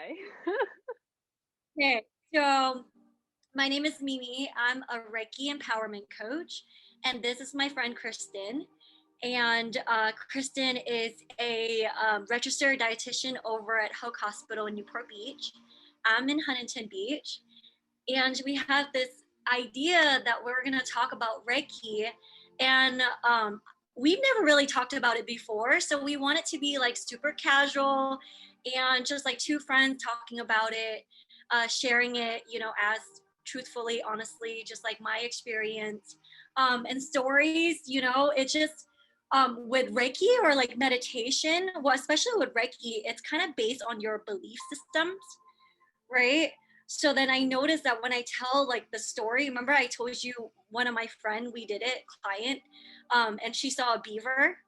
Hi. Okay, so my name is Mimi. I'm a Reiki empowerment coach, and this is my friend Kristen. And Kristen is a registered dietitian over at Hoag Hospital in Newport Beach. I'm in Huntington Beach, and we have this idea that we're going to talk about Reiki, and we've never really talked about it before. So we want it to be like super casual and just like two friends talking about it, sharing it, as truthfully, honestly, just like my experience and stories. It just with Reiki or like meditation, well, especially with Reiki, it's kind of based on your belief systems, right? So then I noticed that when I tell like the story, remember I told you one of my friend, we did it, client, and she saw a beaver.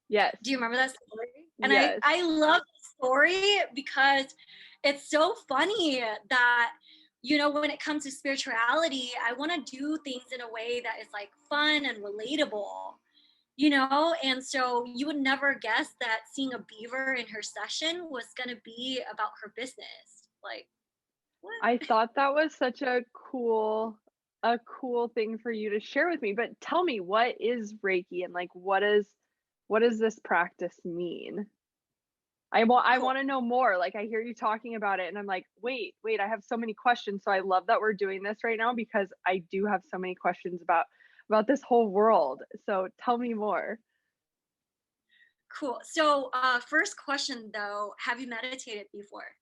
Yes. Do you remember that story? And I Yes. I love the story because it's so funny that when it comes to spirituality, I want to do things in a way that is like fun and relatable. And so you would never guess that seeing a beaver in her session was going to be about her business. Like, what? I thought that was such a cool thing for you to share with me, but tell me, what is Reiki and like what does this practice mean? I Cool. want to know more. Like I hear you talking about it and I'm like, wait, I have so many questions. So I love that we're doing this right now because I do have so many questions about this whole world. So tell me more. Cool. So, first question though, have you meditated before?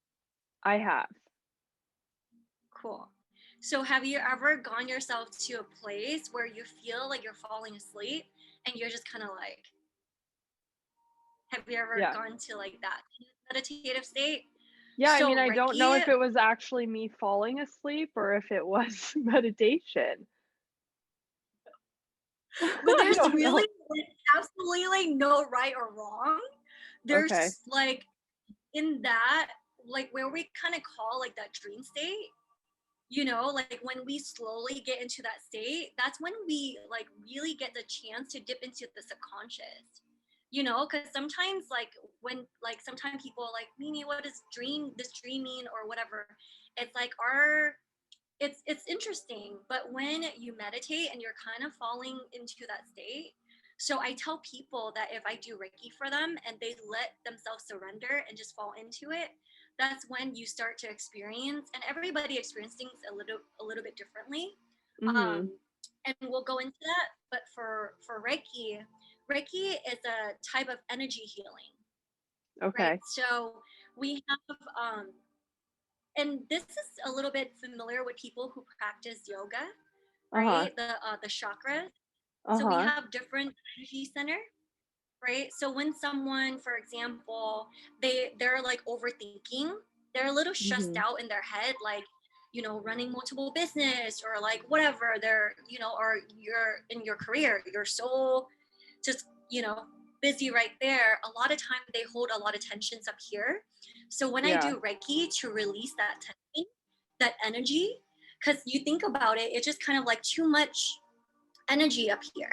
I have. Cool. So, have you ever gone yourself to a place where you feel like you're falling asleep and you're just kind of like, have you ever Yeah. gone to like that meditative state? Yeah, I mean, So, I don't know Reiki, if it was actually me falling asleep or if it was meditation. but I there's don't really know. like, absolutely like no right or wrong. Okay. There's like in that, like where we kind of call like that dream state, like when we slowly get into that state, that's when we like really get the chance to dip into the subconscious, because sometimes like when like sometimes people are like, Mimi, what does this dream mean or whatever. It's like it's interesting, but when you meditate and you're kind of falling into that state. So I tell people that if I do Reiki for them and they let themselves surrender and just fall into it, that's when you start to experience, and everybody experiences things a little bit differently. Mhm. um, and we'll go into that. But for Reiki is a type of energy healing, right? Okay. So we have and this is a little bit familiar with people who practice yoga, Uh-huh. right? The chakras. So we Uh-huh. have different energy center, right? So when someone, for example, they're like overthinking, they're a little stressed Mhm. out in their head, like running multiple business or like whatever they're or you're in your career, you're so just busy right there. A lot of time they hold a lot of tensions up here. So when I Yeah. do Reiki to release that tension, that energy, because you think about it, it's just kind of like too much energy up here.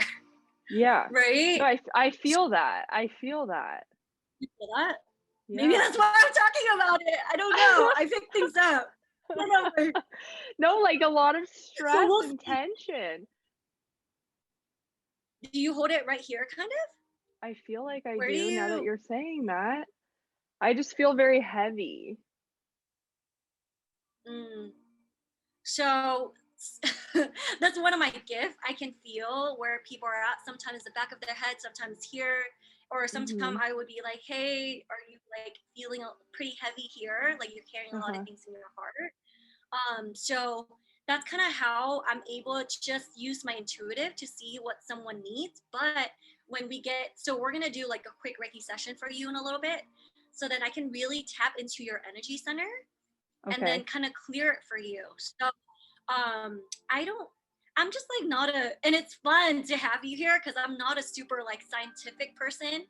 Yeah. No, Right? I feel that. I feel that. You feel that? Maybe Yeah. that's why I'm talking about it. I don't know. I pick things up. Whatever. No, like a lot of So stress we'll and see. tension. Do you hold it right here, kind of? I feel like I Where do do now that you? you're saying that. I just feel very heavy. Mm. So that's one of my gifts. I can feel where people are at. Sometimes the back of their head, sometimes here, or sometimes Mhm. I would be like, "Hey, are you like feeling pretty heavy here? Like you're carrying a lot of Uh-huh. things in your heart." So that's kind of how I'm able to just use my intuitive to see what someone needs. But when we get, so we're gonna do like a quick Reiki session for you in a little bit, so that I can really tap into your energy center and then Okay. kind of clear it for you. So I don't. I'm just like not a, and it's fun to have you here because I'm not a super like scientific person.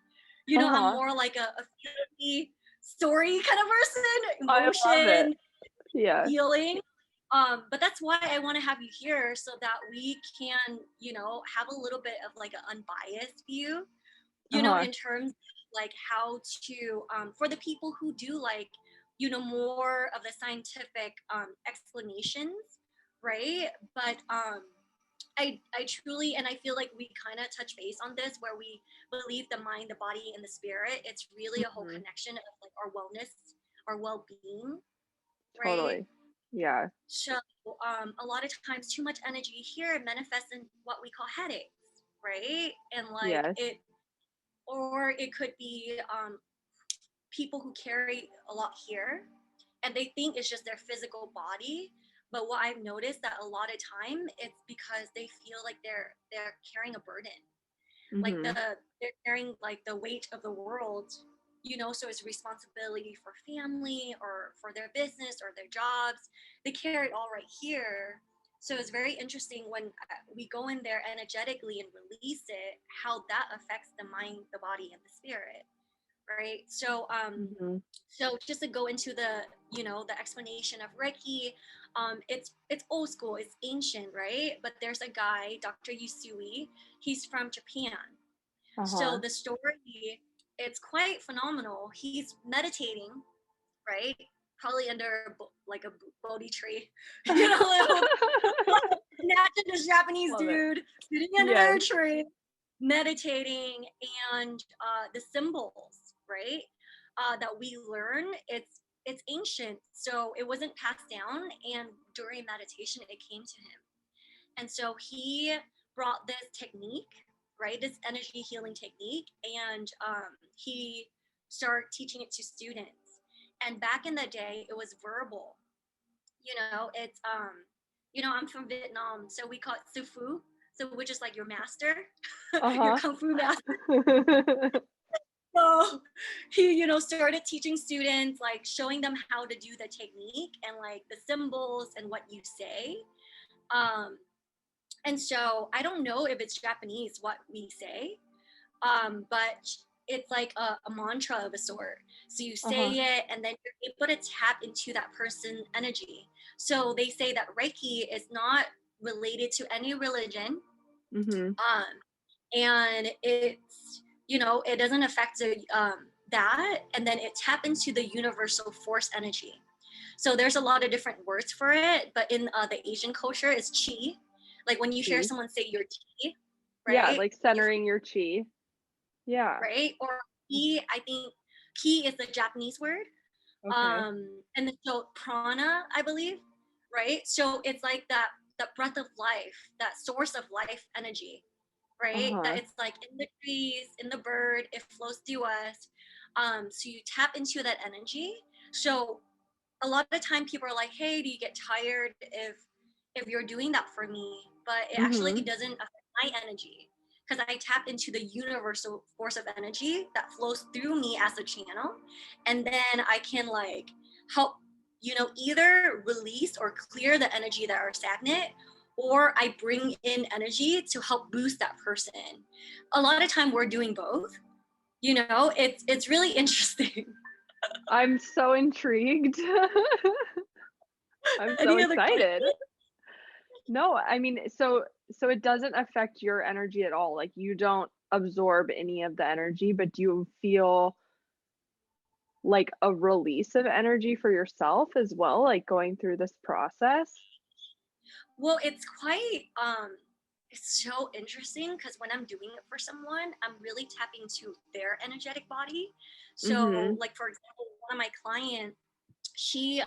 I'm Uh-huh. more like a feely story kind of person, I love it. emotion, Yeah. feeling. But that's why I want to have you here so that we can, have a little bit of like an unbiased view, Uh-huh. in terms of like how to, for the people who do like more of the scientific explanations, right? But I truly, and I feel like we kind of touch base on this, where we believe the mind, the body, and the spirit, it's really a whole Mhm. connection of like our wellness, our well-being, right? Totally. Yeah. So a lot of times too much energy here manifests in what we call headaches, right? And like Yes. it, or it could be people who carry a lot here and they think it's just their physical body. But what I've noticed that a lot of time it's because they feel like they're carrying a burden, like Mhm. they're carrying like the weight of the world, so it's responsibility for family or for their business or their jobs. They carry it all right here. So it's very interesting when we go in there energetically and release it, how that affects the mind, the body, and the spirit, right? So Mhm. so just to go into the explanation of Reiki, it's old school, it's ancient, right? But there's a guy, Dr. Yusui, he's from Japan. So Uh-huh. the story, it's quite phenomenal. He's meditating, right? Probably under like a Bodhi tree, like, imagine this Japanese Love it. dude sitting under Yes. a tree, meditating, and the symbols, right? That we learn, it's ancient, so it wasn't passed down. And during meditation, it came to him, and so he brought this technique, right? This energy healing technique, and he started teaching it to students. And back in the day, it was verbal. It's I'm from Vietnam, so we call it Sifu, so which is like your master, your Uh-huh. kung fu master. So he, started teaching students, like showing them how to do the technique and like the symbols and what you say. Um, and so I don't know if it's Japanese what we say, but it's like a mantra of a sort. So you say Uh-huh. it, and then you're able to tap into that person's energy. So they say that Reiki is not related to any religion, Mhm. and it doesn't affect that, and then it tap into the universal force energy. So there's a lot of different words for it, but in the Asian culture, it's chi. Like when you hear Chi. someone say your chi, Yeah, right? like centering your chi. Yeah. Right? Or ki, I think ki is the Japanese word. Okay. And then so prana, I believe, right? So it's like that breath of life, that source of life energy, right? That Uh-huh. it's like in the trees, in the bird, it flows through us. So you tap into that energy. So a lot of the time people are like, hey, do you get tired if you're doing that for me? But it actually Mhm. doesn't affect my energy, because I tap into the universal force of energy that flows through me as a channel. And then I can like help, either release or clear the energy that are stagnant, or I bring in energy to help boost that person. A lot of time we're doing both. It's really interesting. I'm so intrigued. I'm so Any other questions? excited. No, I mean, so it doesn't affect your energy at all. Like you don't absorb any of the energy, but do you feel like a release of energy for yourself as well, like going through this process? Well, it's so interesting because when I'm doing it for someone, I'm really tapping to their energetic body. So, Mhm. like for example, one of my clients, she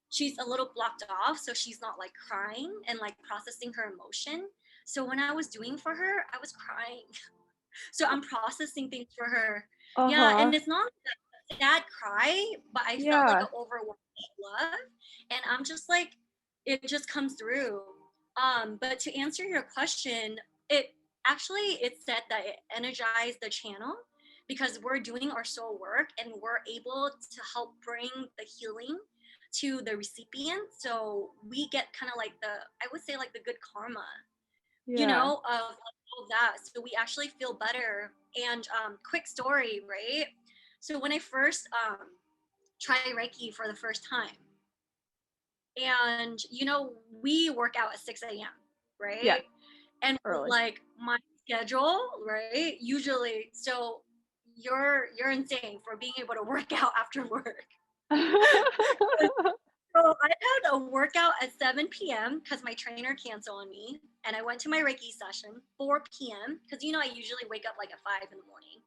she's a little blocked off, so she's not like crying and like processing her emotion. So when I was doing for her, I was crying. So I'm processing things for her. Yeah, Uh-huh. and it's not a sad cry, but I felt like Yeah. an overwhelming love, and I'm just like, it just comes through. But to answer your question, it it said that it energized the channel because we're doing our soul work and we're able to help bring the healing to the recipient. So we get kind of like I would say like the good karma, Yeah. of all of that. So we actually feel better. And quick story, right? So when I first tried Reiki for the first time, and we work out at 6 a.m., Yes. right? And Early. like my schedule, right? Usually, so you're insane for being able to work out after work. So I had a workout at 7 p.m. because my trainer canceled on me. And I went to my Reiki session 4 p.m. because I usually wake up like at 5 in the morning.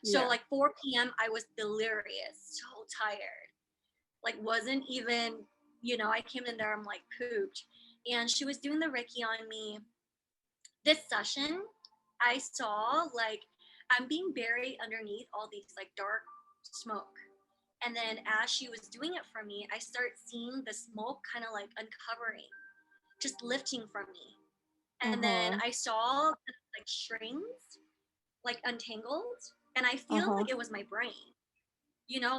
So Yeah. like 4 p.m. I was delirious, so tired. Like wasn't even, I came in there, I'm like pooped. And she was doing the Reiki on me. This session, I saw like I'm being buried underneath all these like dark smoke. And then as she was doing it for me, I start seeing the smoke kind of like uncovering, just lifting from me. And then Uh-huh. I saw like strings like untangled, and I feel Uh-huh. like it was my brain.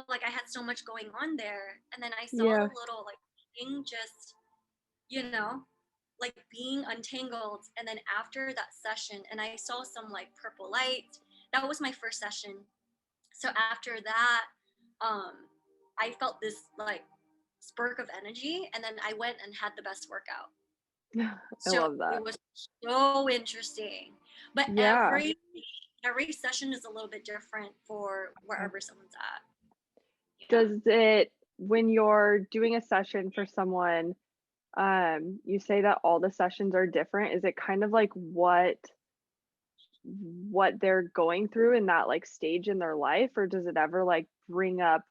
Like I had so much going on there. And then I saw the Yeah. little like thing just, you know, like being untangled. And then after that session, and I saw some like purple light. That was my first session. So after that, um, I felt this like spark of energy, and then I went and had the best workout. I So love that. it was so interesting. But Yeah. every session is a little bit different for Okay. wherever someone's at. Yeah. Does it when you're doing a session for someone, you say that all the sessions are different. Is it kind of like what they're going through in that, like, stage in their life, or does it ever, like, bring up,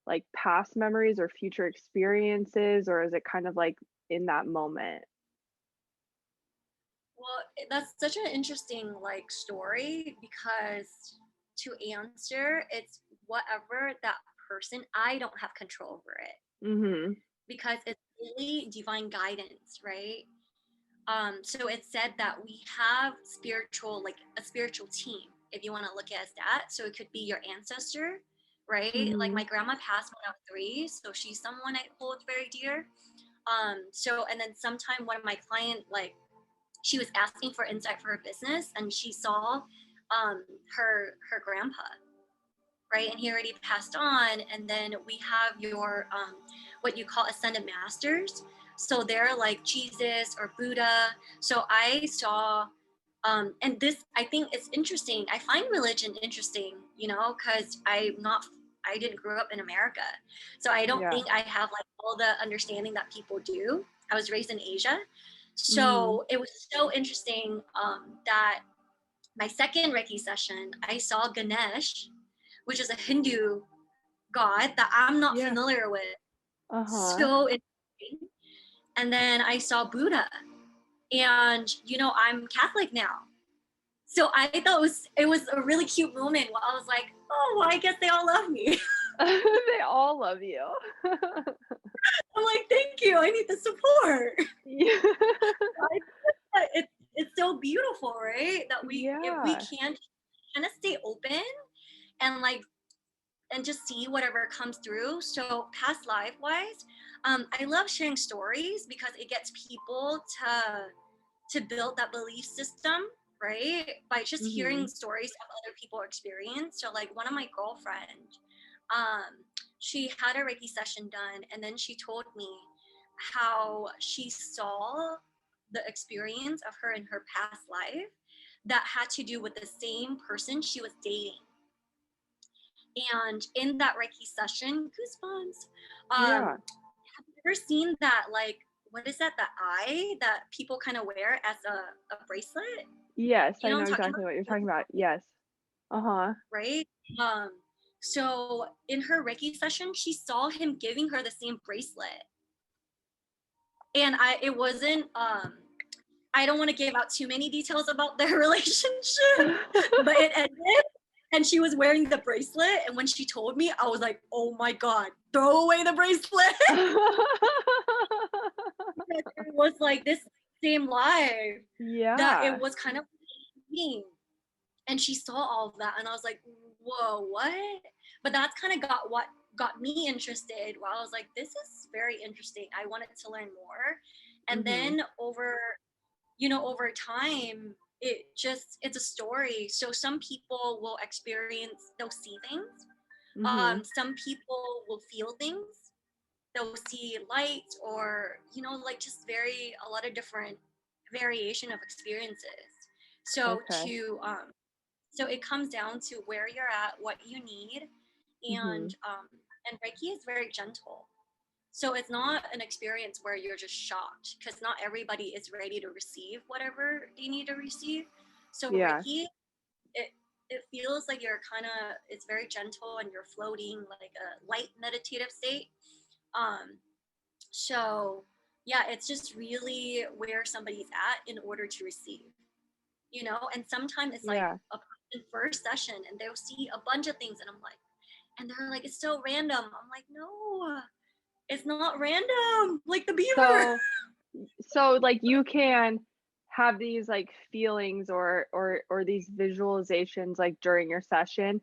like, past memories or future experiences, or is it kind of, like, in that moment? Well, that's such an interesting like story because to answer, it's whatever that person, I don't have control over it Mhm. because it's really divine guidance, right? So it said that we have like a spiritual team, if you want to look at it as that. So it could be your ancestor, right? Like my Mhm. grandma passed when I was 3, so she's someone I hold very dear. So and then sometime one of my client like she was asking for insight for her business, and she saw her grandpa, right, and he already passed on. And then we have your what you call ascended masters, so they're like Jesus or Buddha. So I saw and this, I think it's interesting. I find religion interesting, because I didn't grow up in America, so I don't Yeah. think I have like all the understanding that people do. I was raised in Asia, Mhm. so it was so interesting that my second Reiki session, I saw Ganesh, which is a Hindu god that I'm not Yeah. familiar with. Uh-huh. So interesting. And then I saw Buddha, and I'm Catholic now. So I thought it was a really cute moment where I was like, oh, well, I guess they all love me. They all love you. I'm like, thank you. I need the support. Yeah. It's so beautiful, right? That if we Yeah. can kind of stay open and like and just see whatever comes through. So past life wise, I love sharing stories because it gets people to build that belief system, right? By just hearing Mhm. stories of other people's experience. So like one of my girlfriend, um, she had a Reiki session done, and then she told me how she saw the experience of her in her past life that had to do with the same person she was dating. And in that Reiki session, goosebumps. Yeah. Have you ever seen that like what is that? The eye that people kind of wear as a bracelet? Yes, You I know what know I'm talking exactly what you're talking about. Yes. Uh-huh. about, right? Um, so in her Reiki session, she saw him giving her the same bracelet, and it wasn't. I don't want to give out too many details about their relationship, but it ended and she was wearing the bracelet. And when she told me, I was like, oh my God, throw away the bracelet. Because it was like this same life that it Yeah. was kind of eating. And she saw all of that. And I was like, whoa, what? But that's kind of got me interested. While I was like, this is very interesting. I wanted to learn more. And Mhm. then over time, it's a story. So some people will experience, they'll see things. Mhm. Some people will feel things. They'll see light, or like just a lot of different variation of experiences. So Okay. so it comes down to where you're at, what you need, and Mhm. And Reiki is very gentle. So it's not an experience where you're just shocked, because not everybody is ready to receive whatever they need to receive. So Yeah. Reiki, it it feels like you're kind of, it's very gentle and you're floating like a light meditative state. Um, so yeah, it's just really where somebody's at in order to receive, you know. And sometimes it's like Yeah. a first session and they'll see a bunch of things, and I'm like, and they're like, it's so random. I'm like, no, it's not random, like the beaver. So so like you can have these like feelings or these visualizations like during your session,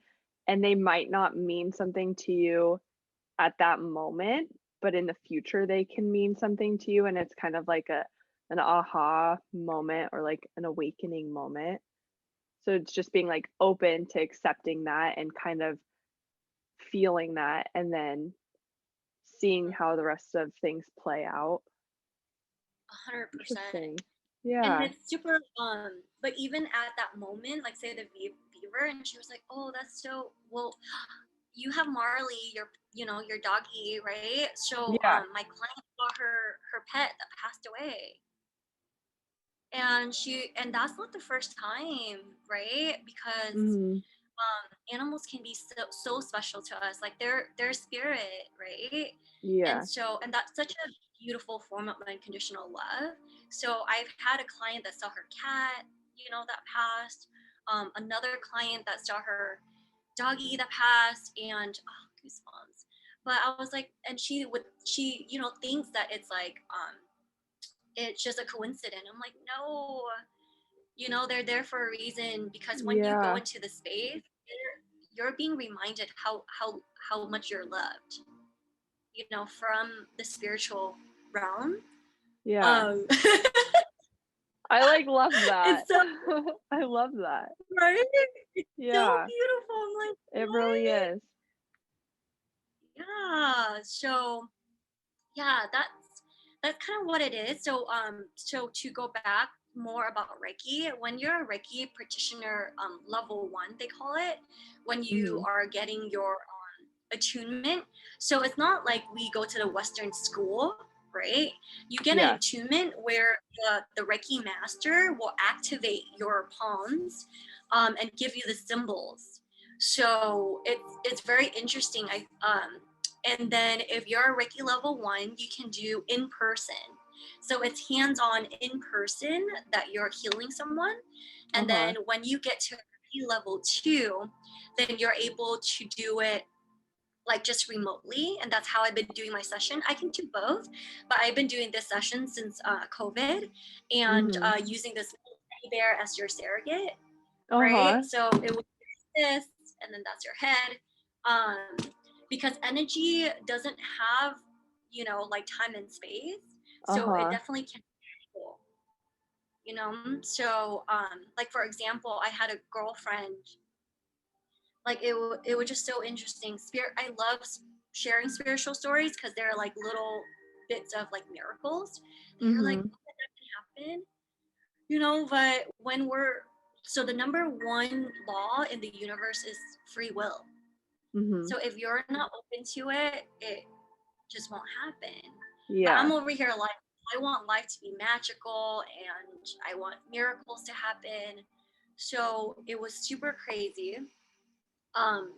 and they might not mean something to you at that moment, but in the future they can mean something to you, and it's kind of like a an aha moment or like an awakening moment. So it's just being like open to accepting that and kind of feeling that and then seeing how the rest of things play out. 100%. Interesting. And Yeah. it's super, but even at that moment, like say the beaver, and she was like, oh, that's so, well, you have Marley, your, you know, your doggy, right? So Yeah. my client saw her pet that passed away, and and that's not the first time, right? Because Mhm. animals can be so special to us, like their spirit, right? And Yeah. so, and that's such a beautiful form of unconditional love. So I've had a client that saw her cat, you know, that passed, another client that saw her doggy that passed, and oh, goosebumps. But I was like, and she, you know, thinks that it's like it's just a coincidence. I'm like, no, you know, they're there for a reason, because when you go Yeah. into the space, you're being reminded how much you're loved, you know, from the spiritual realm. Yeah. um I, like, love it's that. so, I love that. right, it's so Yeah. beautiful. I'm like, It really what? is. Yeah, so yeah, that's kind of what it is. So so to go back more about Reiki, when you're a Reiki practitioner, level 1 they call it, when you Mhm. are getting your attunement. So it's not like we go to the Western school, right? You get an Yeah. attunement where the Reiki master will activate your palms, and give you the symbols. So it's very interesting. And then if you're a Reiki level 1, you can do in person. So it's hands on in person that you're healing someone. And Uh-huh. then when you get to Reiki level 2, then you're able to do it like just remotely. And that's how I've been doing my session. I can do both, but I've been doing this session since COVID, and Mhm. using this little teddy bear as your surrogate, right? Uh-huh. So it was this, and then that's your head. Um, because energy doesn't have, you know, like time and space. So it Uh-huh. definitely can be cool, you know? So, like for example, I had a girlfriend, like it was just so interesting. I love sharing spiritual stories because they're like little bits of like miracles. And you're like, Mhm. oh, that can happen, you know. But when we're, so the number one law in the universe is free will. Mhm. So if you're not open to it, it just won't happen. But I'm Yeah. over here like, I want life to be magical and I want miracles to happen. So it was super crazy,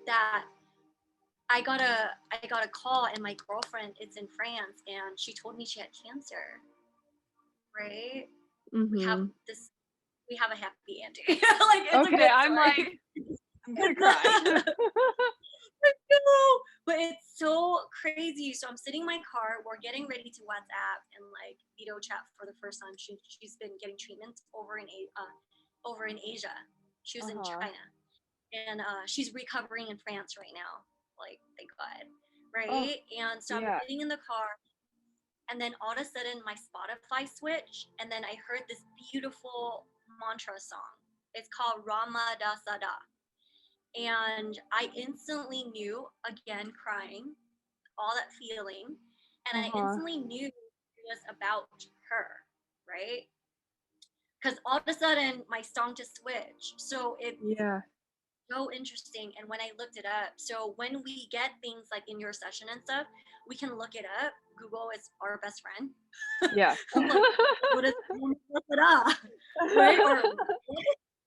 that I got a call, and my girlfriend is in France, and she told me she had cancer. Right? We have Mhm. this. We have a happy ending. Like it's a Okay, good I'm like, story. I'm gonna cry. It's no, but it's so crazy. So I'm sitting in my car. We're getting ready to WhatsApp and like video chat for the first time. She's been getting treatments over in Asia. She was in Uh-huh. China, and she's recovering in France right now. Like thank God, Oh, right? And so I'm yeah. sitting in the car, and then all of a sudden my Spotify switched, and then I heard this beautiful mantra song. It's called Rama Da Sada, and I instantly knew, again crying, all that feeling, and I Uh-huh. instantly knew it was about her, right? Because all of a sudden my song just switched. So Yeah. so interesting. And when I looked it up, so when we get things like in your session and stuff, we can look it up. Google is our best friend. Yeah. I'm like, what is it, right? Or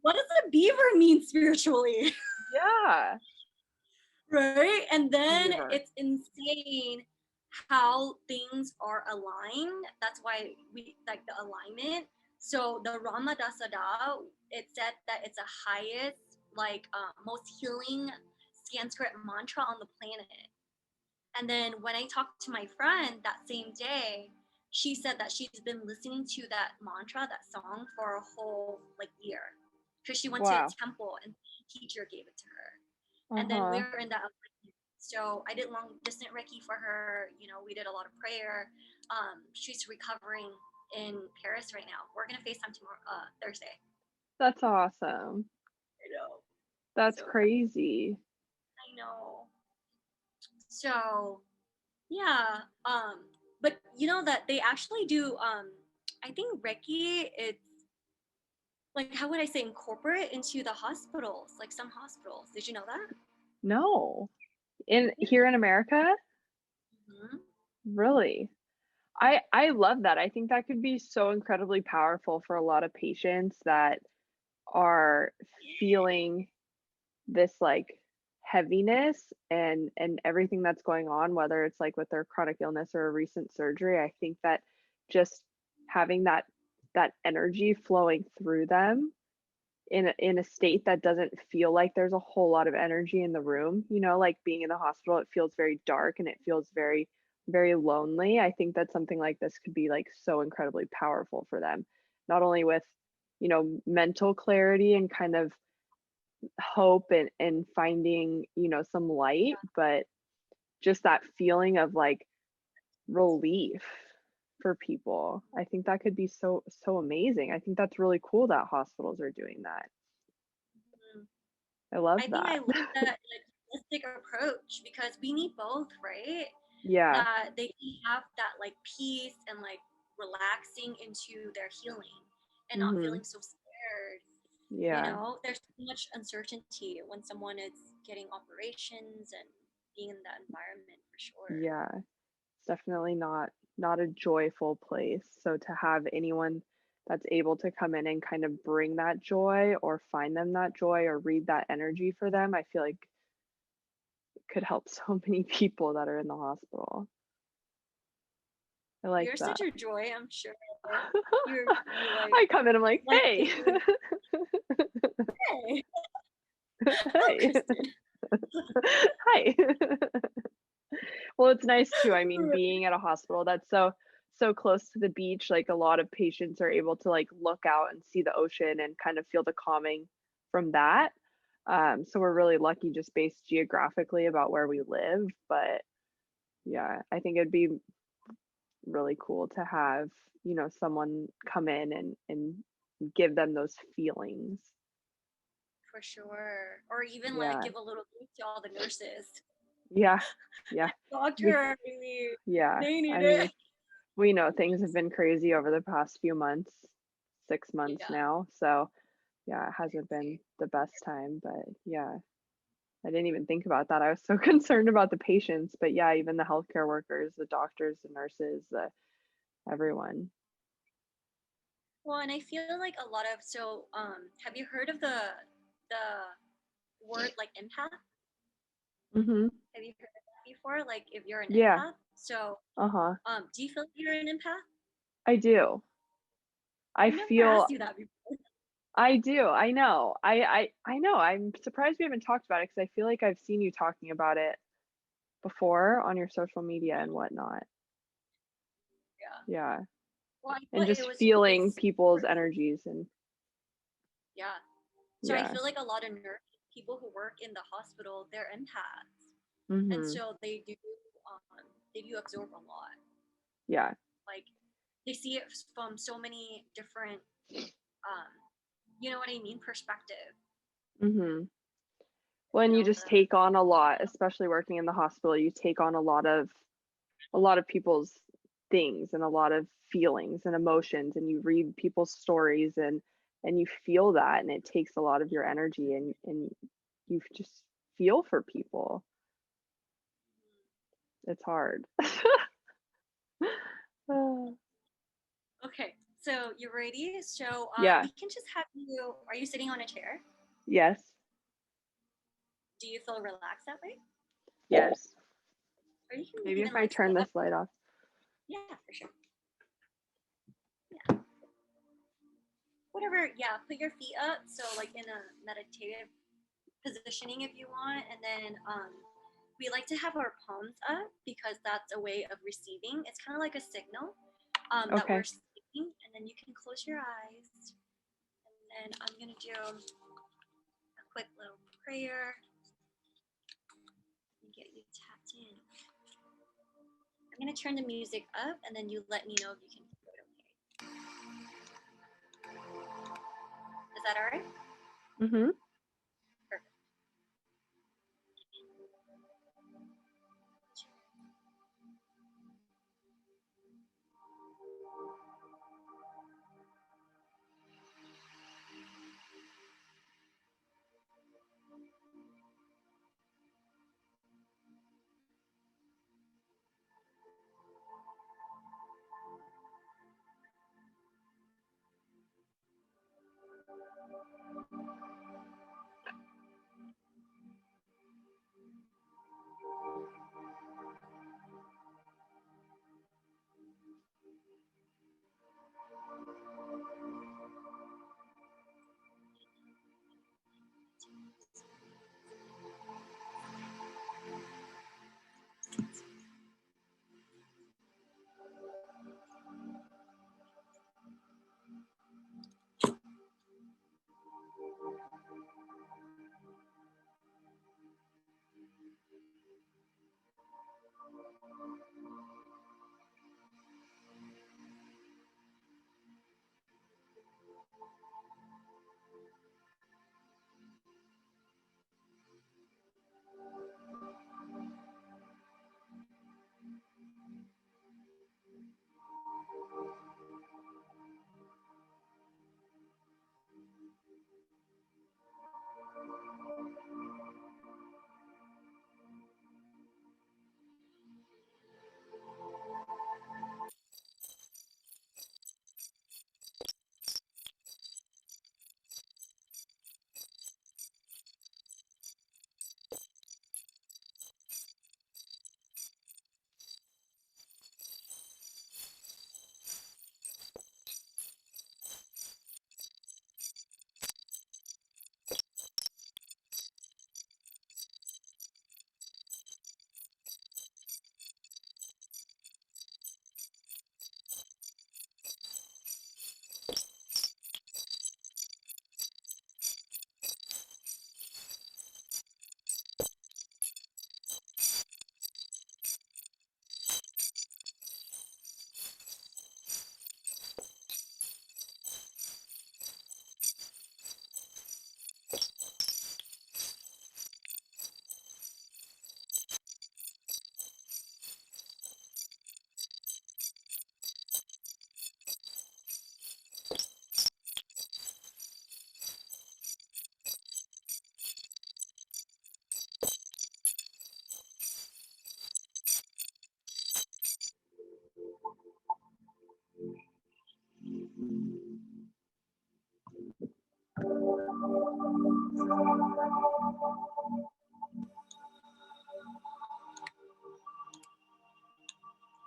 what does a beaver mean spiritually? Yeah. Right? And then Beaver. it's insane how things are aligned. That's why we like the alignment. So the Rama Dasada, it said that it's the highest, like most healing Sanskrit mantra on the planet. And then when I talked to my friend that same day, she said that she's been listening to that mantra, that song, for a whole like year, because she went to a Wow. temple and the teacher gave it to her. And then Uh-huh. we're in that. So I did long distance Reiki for her. You know, we did a lot of prayer. She's recovering in Paris right now. We're gonna FaceTime tomorrow, Thursday. That's awesome. I know. That's So crazy. I know. So yeah. But you know that they actually do. I think Reiki. It's like, how would I say, incorporate into the hospitals, like some hospitals. Did you know that? No. In here in America? Mm-hmm. Really? I love that. I think that could be so incredibly powerful for a lot of patients that are feeling this like heaviness and everything that's going on, whether it's like with their chronic illness or a recent surgery. I think that just having that energy flowing through them in a state that doesn't feel like there's a whole lot of energy in the room, like being in the hospital, it feels very dark and it feels very, very lonely. I think that something like this could be like so incredibly powerful for them, not only with, mental clarity and kind of hope and finding, some light, but just that feeling of like relief for people. I think that could be so, so amazing. I think that's really cool that hospitals are doing that. Mm-hmm. I love I think I that. love that like holistic approach because we need both, right? Yeah. That they can have that like peace and like relaxing into their healing and not Mhm. feeling so scared. You Yeah. know, there's so much uncertainty when someone is getting operations and being in that environment for sure. Yeah. It's definitely not a joyful place. So to have anyone that's able to come in and kind of bring that joy or find them that joy or read that energy for them, I feel like it could help so many people that are in the hospital. I like You're that. such a joy, I'm sure. You like I come in, I'm like, like "Hey. taking hey, oh Hey. Kristen. Hi." Well, it's nice too. I mean, being at a hospital that's so close to the beach, like a lot of patients are able to like look out and see the ocean and kind of feel the calming from that. So we're really lucky just based geographically about where we live. But yeah, I think it'd be really cool to have, someone come in and give them those feelings. For sure. Or even like Yeah. give a little gift to all the nurses. Yeah. Yeah. We Doctor, really, yeah. they I need mean, it. we know things have been crazy over the past few months, 6 months Yeah, now. So yeah, it hasn't been crazy. the best time, but yeah, I didn't even think about that. I was so concerned about the patients, but yeah, even the healthcare workers, the doctors, the nurses, everyone. Well, and I feel like a lot of have you heard of the word like empath? Mhm. Have you heard of that before? Like if you're an Yeah. empath. So Uh-huh. do you feel like you're an empath? I do. I I've never feel asked you that before. I do. I know. I know. I'm surprised we haven't talked about it because I feel like I've seen you talking about it before on your social media and whatnot. Yeah. Yeah. Well, I And thought it just was feeling it's people's energies and yeah. So I yeah. feel like a lot of people who work in the hospital, they're empaths, and Mhm. so they do absorb a lot. Yeah. Like they see it from so many different, um, you know what I mean, perspective. Mhm. You When you know just take on a lot, especially working in the hospital, you take on a lot of people's things and a lot of feelings and emotions and you read people's stories and you feel that and it takes a lot of your energy and you just feel for people. It's hard. Uh, Okay, so you ready? So yeah. we can just have you. Are you sitting on a chair? Yes. Do you feel relaxed that way? Yes. Or you can Maybe if even I like turn sit up. this light off. Yeah, for sure. Yeah. Whatever. Yeah, put your feet up. So like in a meditative positioning if you want, and then we like to have our palms up because that's a way of receiving. It's kind of like a signal that we're Okay. speaking, and then you can close your eyes, and I'm gonna do a quick little prayer and get you tapped in. I'm gonna turn the music up, and then you let me know if you can hear it. Okay? Is that all right? Mm-hmm. Perfect.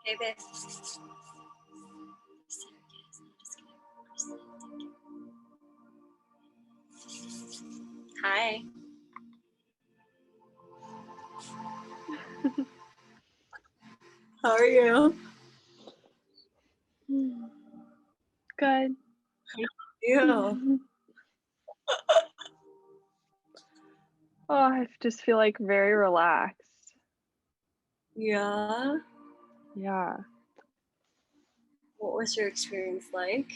Okay, babe. Hi. How are you? Good. Yeah. Oh, I just feel like very relaxed. Yeah. Yeah. What was your experience like?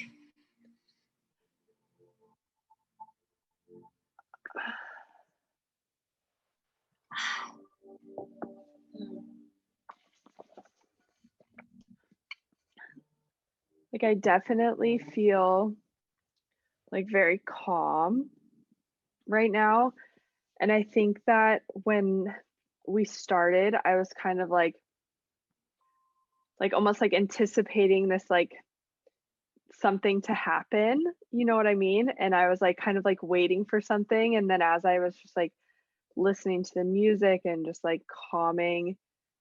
Like I definitely feel like very calm right now. And I think that when we started, I was kind of like almost like anticipating this like something to happen, you know what I mean? And I was like kind of like waiting for something. And then as I was just like listening to the music and just like calming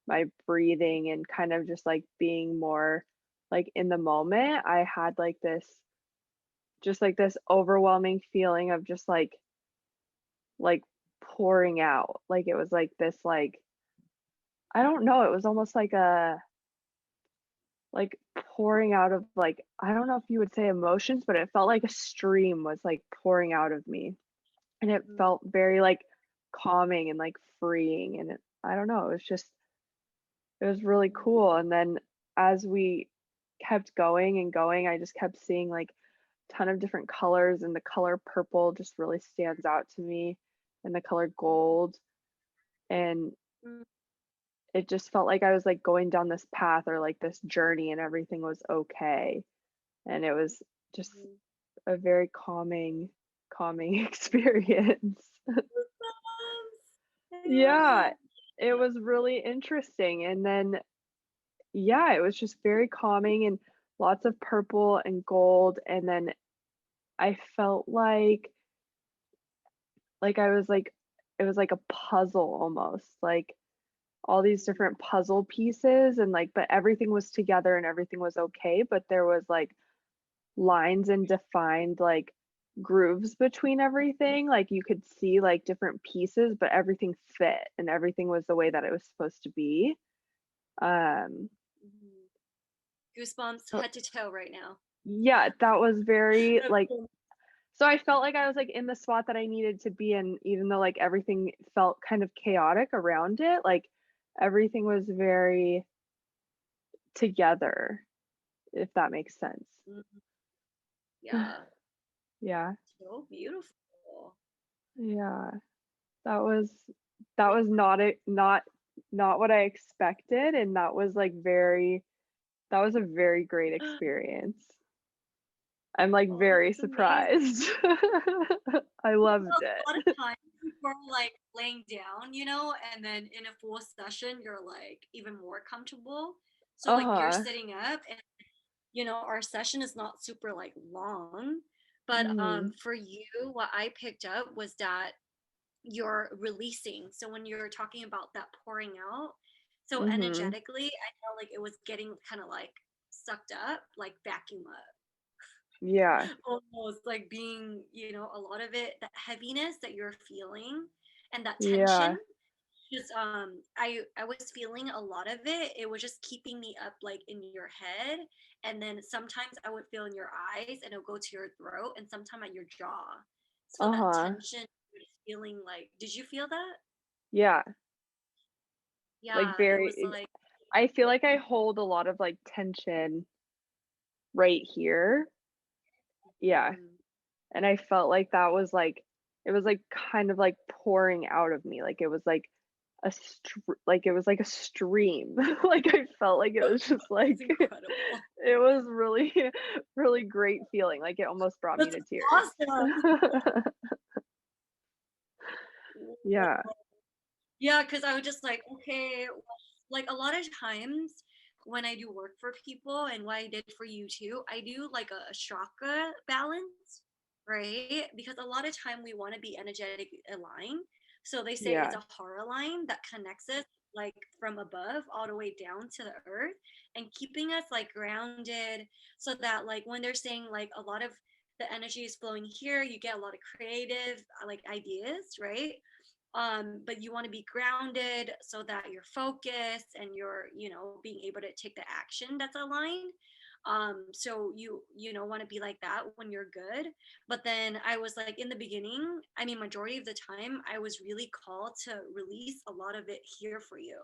my breathing and kind of just like being more like in the moment, I had like this just like this overwhelming feeling of just like pouring out. Like it was like this like I don't know, it was almost like a like pouring out of like I don't know if you would say emotions, but it felt like a stream was like pouring out of me. And it Mm, felt very like calming and like freeing and I don't know, it was just it was really cool. And then as we kept going and going, I just kept seeing like ton of different colors and the color purple just really stands out to me and the color gold and mm, it just felt like I was like going down this path or like this journey and everything was okay. And it was just mm. a very calming experience. I love Yeah, it. it was really interesting. And then yeah, it was just very calming and lots of purple and gold and then I felt like I was like it was like a puzzle almost, like all these different puzzle pieces and like but everything was together and everything was okay, but there was like lines and defined like grooves between everything. Like you could see like different pieces, but everything fit and everything was the way that it was supposed to be. Um Mhm. Goosebumps so head to toe right now. yeah, that was very That's like so so I felt like I was like in the spot that I needed to be in, even though like everything felt kind of chaotic around it. Like everything was very together, if that makes sense. mhm. Yeah, Yeah. so beautiful. Yeah. That was that was not it not what I expected, and that was, like, very that was a very great experience. I'm, like, Oh, very that's amazing. surprised. I loved A lot of it. times people are like laying down, and then in a full session, you're like even more comfortable. So like you're Uh-huh. sitting up and our session is not super like long, but Mhm. for you, what I picked up was that you're releasing. So when you're talking about that pouring out, so Mhm. energetically, I felt like it was getting kind of like sucked up, like vacuum up. Yeah. Almost like being, a lot of it, that heaviness that you're feeling and that tension. Yeah. Just I was feeling a lot of it. It was just keeping me up like in your head. And then sometimes I would feel in your eyes and it'll go to your throat and sometimes at your jaw. So that Uh-huh. tension you're just feeling like, did you feel that? Yeah. Like, Yeah, it was very like I feel like I hold a lot of, like, tension right here. Yeah. mm, And I felt like that was, like it was, like, kind of, like, pouring out of me, like, it was, like, like, it was like a stream. Like, I felt like it was just, it's like incredible. it was really, really great feeling, like, it almost brought me That's to tears. awesome. Yeah. Yeah, because I was just like, okay, like a lot of times when I do work for people and what I did for you too, I do like a chakra balance, right? Because a lot of time we want to be energetic aligned. So they say it's Yeah. a heart line that connects us like from above all the way down to the earth and keeping us like grounded so that like when they're saying like a lot of the energy is flowing here, you get a lot of creative like ideas, right? But you want to be grounded so that you're focused and you're being able to take the action that's aligned. So you want to be like that when you're good. But then I was like in the beginning, I mean majority of the time I was really called to release a lot of it here for you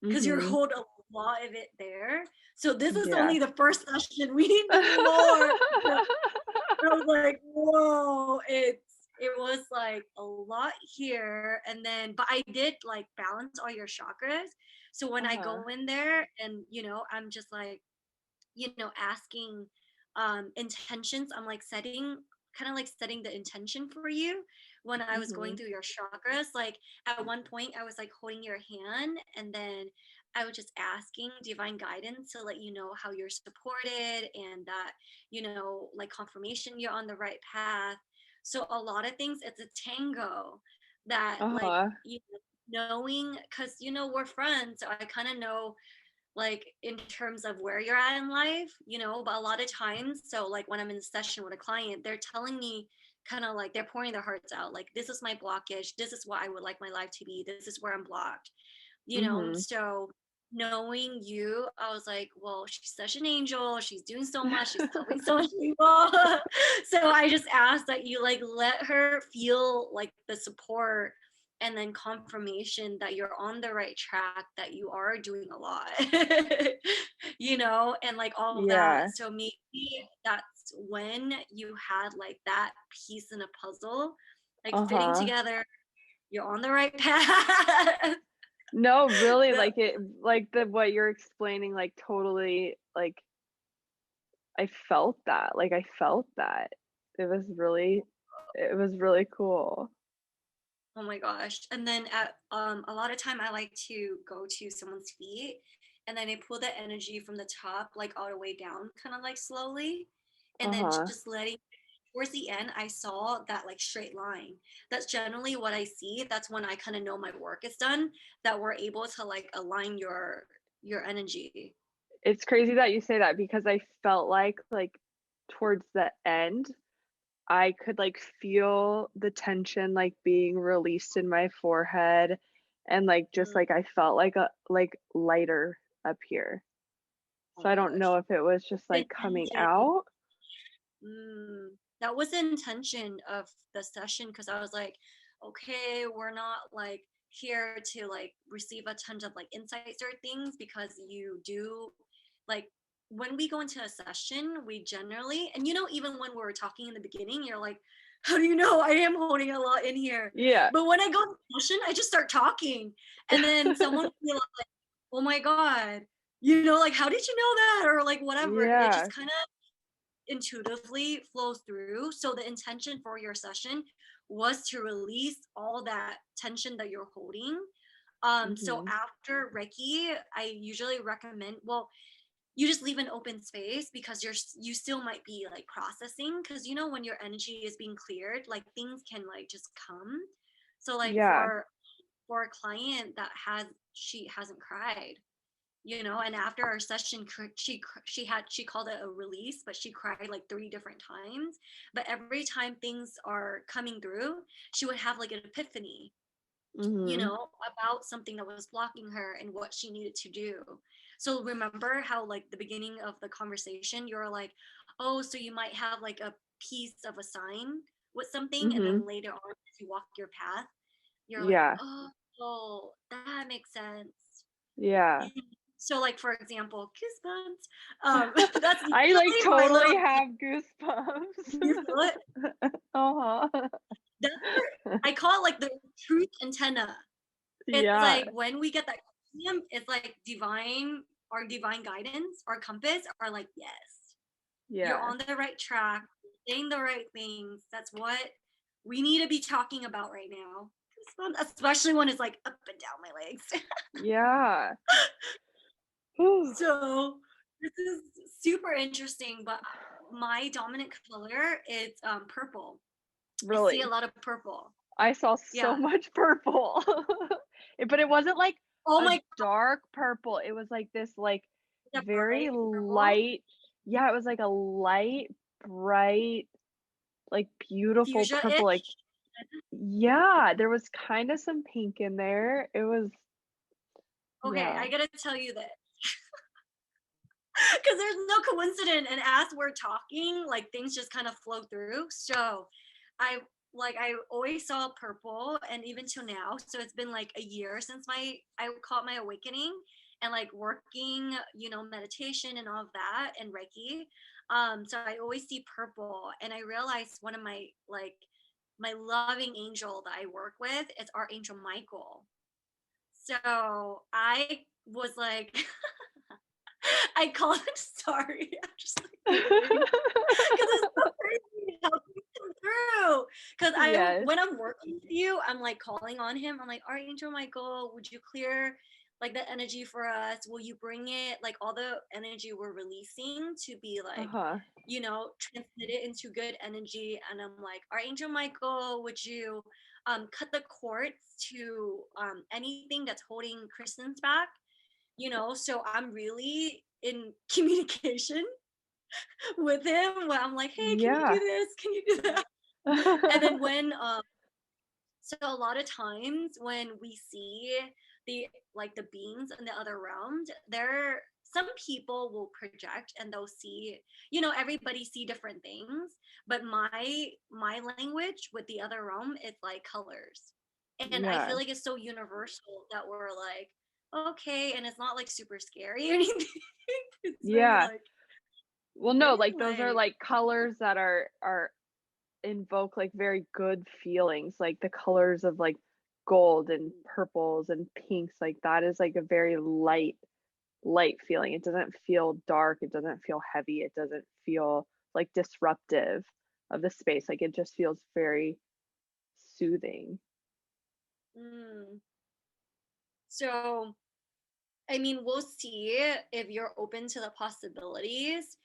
because you're Mhm. hold a lot of it there. So this is Yeah. only the first session, we need more. I was like, whoa, it was like a lot here. And then but I did like balance all your chakras. So when I Uh-huh. go in there and I'm just like, asking intentions, I'm like setting kind of like setting the intention for you, when I was going Mhm. through your chakras. Like at one point, I was like holding your hand, and then I was just asking divine guidance to let you know how you're supported and that, like confirmation you're on the right path. So a lot of things, it's a tango that, like, Uh-huh. knowing, because, we're friends. So I kind of know, like, in terms of where you're at in life, but a lot of times, so like when I'm in a session with a client, they're telling me kind of like they're pouring their hearts out, like, this is my blockage, this is what I would like my life to be, this is where I'm blocked. Mhm. So knowing you, I was like, well, she's such an angel, she's doing so much, she's helping so many people. So I just asked that you like let her feel like the support and then confirmation that you're on the right track, that you are doing a lot. And like all of that. Yeah. So maybe that's when you had like that piece in a puzzle, like fitting Uh-huh. together, you're on the right path. No, really, The like, like, what you're explaining, like, totally, like, I felt that, like, I felt that. It was really it was really cool. Oh my gosh. And then at a lot of time I like to go to someone's feet, and then I pull the energy from the top like all the way down, kind of like slowly. And then Uh-huh. just letting, towards the end I saw that like straight line. That's generally what I see. That's when I kind of know my work is done, that we're able to like align your energy. It's crazy that you say that because I felt like, towards the end, I could, like, feel the tension, like, being released in my forehead, and, like, just, Mm, like, I felt like lighter up here. oh So I my don't know gosh. if it was just, The like, coming intention. out. That was the intention of the session, because I was like, okay, we're not like here to like receive a ton of like insights or things, because you do, like, when we go into a session, we generally, and even when we were talking in the beginning, you're like, how do you know I am holding a lot in here? Yeah. But when I go to the session, I just start talking, and then someone will be like, oh my God, like, how did you know that? Or like, whatever. It Yeah. just kind of intuitively flows through. So the intention for your session was to release all that tension that you're holding. So Mhm. after Reiki, I usually recommend, well, you just leave an open space, because you still might be like processing, because when your energy is being cleared, like things can like just come. So like Yeah. for a client that she hasn't cried, and after our session, she called it a release, but she cried like 3 different times. But every time things are coming through, she would have like an epiphany, Mhm. about something that was blocking her and what she needed to do. So remember how like the beginning of the conversation, you're like, oh, so you might have like a piece of a sign with something, and then Mhm. later on as you walk your path, you're like, Yeah. oh, that makes sense. Yeah. Mm. So, like, for example, goosebumps. That's I, like, usually my totally little. have goosebumps. You feel it? Uh-huh. That's where I call it like the truth antenna. It's Yeah. like when we get that premium, it's like our divine guidance, our compass are like, yes, you're Yeah. on the right track, saying the right things. That's what we need to be talking about right now. Goosebumps, especially when it's like up and down my legs. Yeah. Whew. So this is super interesting, but my dominant color is purple. I see a Really. lot of purple. I saw so Yeah. much purple. But it wasn't like Oh a my, dark purple, it was like this, like, the very bright purple light. Yeah, it was like a light, bright, like, beautiful purple, like, fuchsia-ish. yeah, there was kinda some pink in there. It was Okay, yeah. I gotta tell you this because there's no coincidence. And as we're talking, like things just kind of flow through. So I I always saw purple, and even till now. So it's been like a year since I caught my awakening, and like working, meditation and all of that, and Reiki. So I always see purple, and I realized one of my like my loving angel that I work with is Archangel Michael. So I was like, I called him sorry. I'm just like giggling because it's so crazy how things come true. Because Yes. when I'm working with you, I'm like calling on him. I'm like, Archangel Michael, would you clear like the energy for us? Will you bring it, like all the energy we're releasing to be like, Uh-huh. transmit it into good energy? And I'm like, Archangel Michael, would you cut the cords to anything that's holding Kristen's back? So I'm really in communication with him where I'm like, hey, can you do Yeah. this? Can you do that? And then so a lot of times when we see the beings in the other realm, some people will project and they'll see, everybody see different things, but my language with the other realm is like colors. And I Yeah. feel like it's so universal that we're like, okay, and it's not like super scary or anything. It's very Yeah. like Well, no, very like those are like like colors that are invoke like very good feelings, like the colors of like gold and purples and pinks, like that is like a very light feeling. It doesn't feel dark, it doesn't feel heavy, it doesn't feel like disruptive of the space. Like it just feels very soothing. mm. So I mean, we'll see if you're open to the possibilities.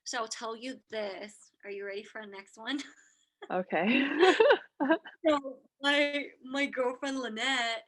So I'll tell you this. Are you ready for the next one? Okay. So my girlfriend Lynette,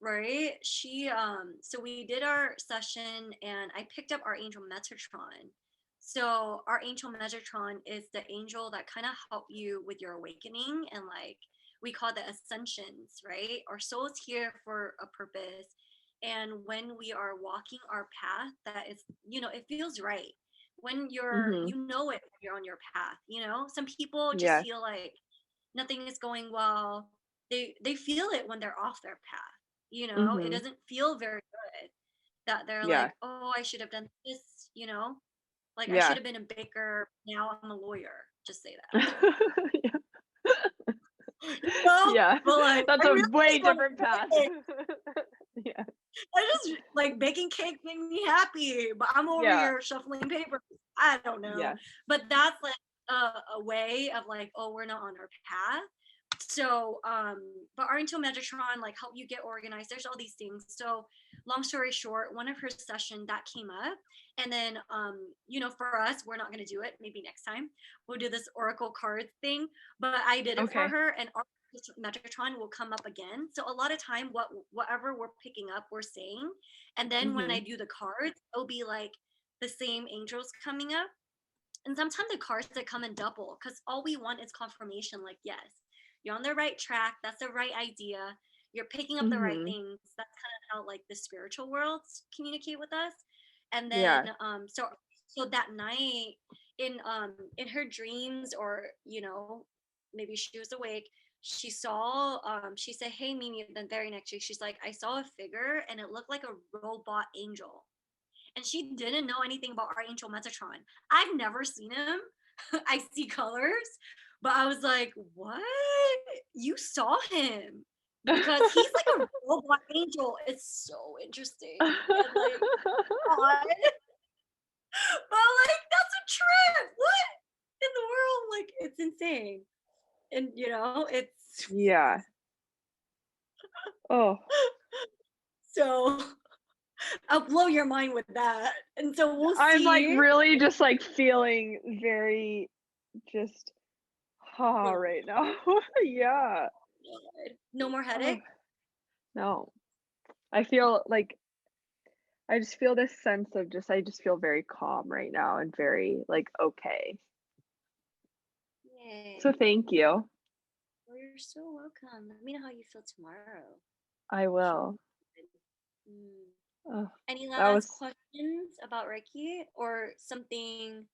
right? So we did our session and I picked up our angel Metatron. So our angel Metatron is the angel that kind of help you with your awakening, and like we call the ascensions, right? Our soul is here for a purpose. And when we are walking our path, that is, it feels right. When Mhm. it when you're on your path, some people just Yes. feel like nothing is going well. They feel it when they're off their path. It Mhm. doesn't feel very good that they're Yeah. like, oh, I should have done this. Like I should Yeah. have been a baker. Now I'm a lawyer. Just say that. Yeah. Well, Yeah. but like That's I a really way just want different to path. bake. Yeah. I just like baking cake make me happy, but I'm over Yeah. here shuffling papers. I don't know, Yeah. but that's like a way of like, oh, we're not on our path. So but Arlington Metatron like help you get organized. There's all these things. So long story short, one of her session that came up, and then for us, we're not going to do it. Maybe next time we'll do this oracle cards thing, but I did it for Okay. her, and Metatron will come up again. So a lot of time, whatever we're picking up, we're saying, and then when I Mhm. do the cards, it'll be like the same angels coming up, and sometimes the cards that come in double, because all we want is confirmation. Like, yes, you're on the right track. That's the right idea. You're picking up the right Mhm. things. That's kind of how like the spiritual worlds communicate with us. And then Yeah. so that night in her dreams, or maybe she was awake, she saw she said, hey Mimi, the very next week she's like, I saw a figure and it looked like a robot angel, and she didn't know anything about Archangel Metatron. I've never seen him. I see colors, but I was like, what? You saw him? Because he's like a robot angel. It's so interesting. And like, odd. But like, that's a trip. What in the world? Like, it's insane. And it's Yeah. Oh, so I'll blow your mind with that. And so we'll I'm like see. really just like feeling very just right Relief. now. Yeah. No more Oh, headache. no. I feel like I just feel this sense of just I just feel very calm right now and very like okay. So Yay. thank you. Well, you're so welcome. Let me know how you feel tomorrow. I Should will. be good. Oh, Any that last was questions about Reiki, or something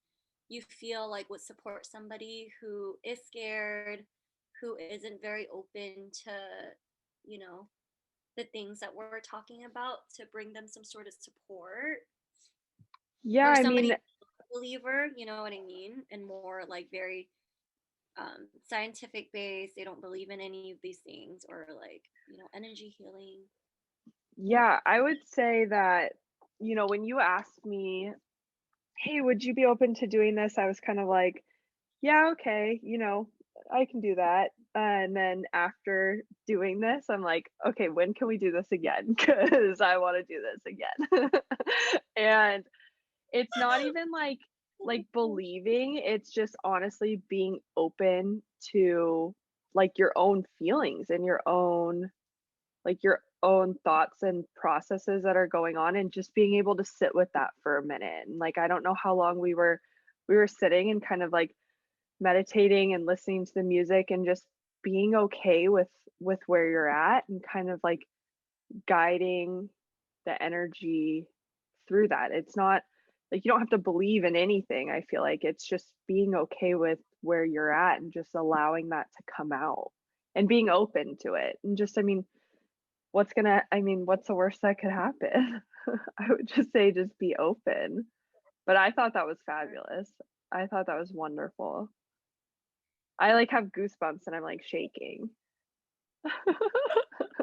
you feel like would support somebody who is scared, who isn't very open to, you know, the things that we're talking about, to bring them some sort of support, yeah, or I mean, somebody believer, you know what I mean, and more like very scientific based, they don't believe in any of these things, or like energy healing. yeah, I would say that, when you asked me, "Hey, would you be open to doing this?" I was kind of like, "Yeah, okay," I can do that. And then after doing this, I'm like, okay, when can we do this again? Because I want to do this again. And it's not even like believing, it's just honestly being open to like your own feelings and your own thoughts and processes that are going on and just being able to sit with that for a minute. And like I don't know how long we were sitting and kind of like meditating and listening to the music and just being okay with where you're at and kind of like guiding the energy through that. It's not like you don't have to believe in anything. I feel like it's just being okay with where you're at and just allowing that to come out and being open to it. And just, I mean, what's the worst that could happen? I would just say just be open. But I thought that was fabulous. I thought that was wonderful. I like have goosebumps and I'm like shaking.